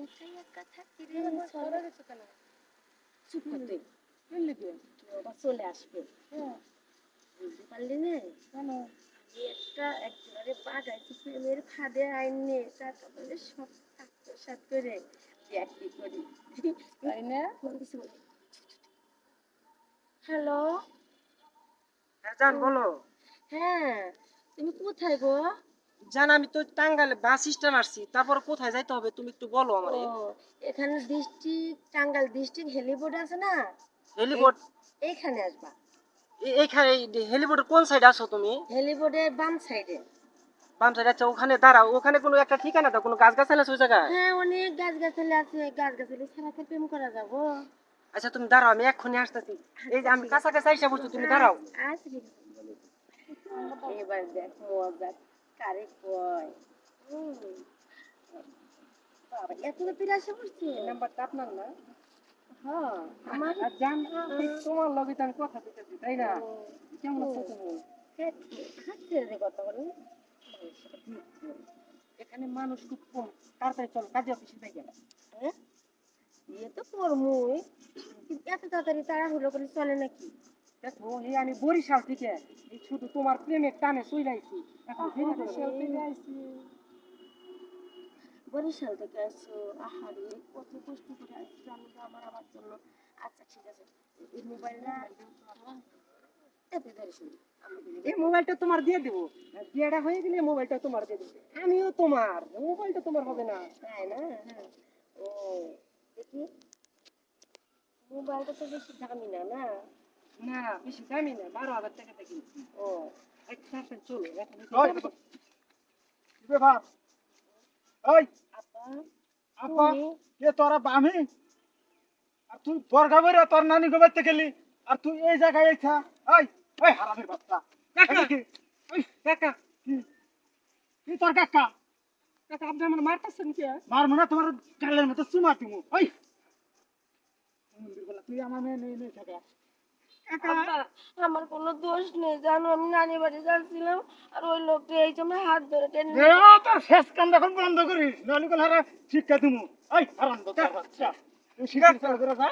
ওটাই এক কথা কিরে চলে গেছে কেন? চুপ করতে আবার চলে আসবে। বুঝতে পারলি না কেন? আমি একেবারে বাগাইছি প্রেমের ফাঁদে আইনে টাকা বলে সব আত্মসাৎ করে চাকরি করি, তাই না? হ্যালো, হ্যাঁ জান বলো। হ্যাঁ তুমি কোথায় গো? জান আমি তো টাঙ্গাইলে বাস স্ট্যান্ড আসছি, তারপর কোথায় যাইতে হবে তুমি একটু বলো ও, আমারে। এখানে ডিস্ট্রিক্ট টাঙ্গাইল ডিস্ট্রিক্ট হেলিপোর্ট আছে না, হেলিপোর্ট? এইখানে আসবা। এইখানে হেলিপোর্টের কোন সাইডে আছো তুমি? হেলিপোর্টের বাম সাইডে। বাম সাইডে? আচ্ছা ওখানে দাঁড়াও, ওখানে কোনো একটা ঠিকানা দাও, কোনো গাছ গাছালি আছে ওই জায়গায়? হ্যাঁ অনেক গাছ গাছালি আছে, গাছ গাছালি ছাড়া তো প্রেম করা যাবো? আচ্ছা তুমি দাঁড়াও, আমি এক্ষুনি আসতেছি। এই যে আমি কাছাকাছি আইসা বলছি, তুমি দাঁড়াও। আচ্ছা ঠিক আছে, এবার দেখ মজা কারে কয়। বাবা এত রাত্রে আসে পড়ছে। নাম্বারটা আপনার না? হ্যাঁ আমার। আর জান তোমার লগে তো আমি কথা দিতেছি, তাই না? কেমন আছো তুমি? হাঁটছে যে কথা বলেন। এখানে মানুষ খুব কম, তাড়াতাড়ি চল কাজে অফিসে যাই গেল। হ্যাঁ ইয়ে তো করমুই, কিন্তু এত তাড়াতাড়ি তাড়াহুড়ো করে চলে নাকি? দেখো এই আমি বরিশাল থেকে এই শুধু তোমার প্রেমের টানে চইলাইছি, এখন দেরি করে বরিশাল থেকে আসছো? আহারে কত কষ্ট করে আসছো আমি তো আমার জন্য। আচ্ছা ঠিক আছে, এই মোবাইলটা এত ধরে শুনি। এই মোবাইলটা তোমার দিয়ে দেবো, বিয়েটা হয়ে গেলে মোবাইলটা তোমার দিয়ে দেবো। আমিও তোমার, মোবাইলটা তোমার হবে না? তাই না? হ্যাঁ। ও দেখি, মোবাইলটা তো বেশি দামি না, না? না বেশি দামি না, 12,000 টাকাতে কিনছি। ও আচ্ছা আচ্ছা চলো এখন। ভাব ওই আপা আপা তুমি এ তোরা বামি আর তুই বর্গা বইরা তোর নানি গোবাইতে গেলি আর তুই এই জায়গায় আইছা। ওই ওই হারামির বাচ্চা কাকা, এটা কি? ওই কাকা, কি কি তোর কাকা? কাকা আপনি আমার মারতেছেন কি? মারমু না তোমার গালের মতো চুমা দিমু। ওই মন্দির বলা তুই আমার মেয়ে নেই নেই থাকা। কাকা আপা আমার কোনো দোষ নেই জানো, আমি নানি বাড়ি যাচ্ছিলাম আর ওই লোকটা এই সময় হাত ধরে টেনে এ তোর শেষ কাম এখন বন্ধ করিস নানি গোল হারা শিক্ষা দিমু। ওই হারাম বাচ্চা তুই শিক্ষা করে যা।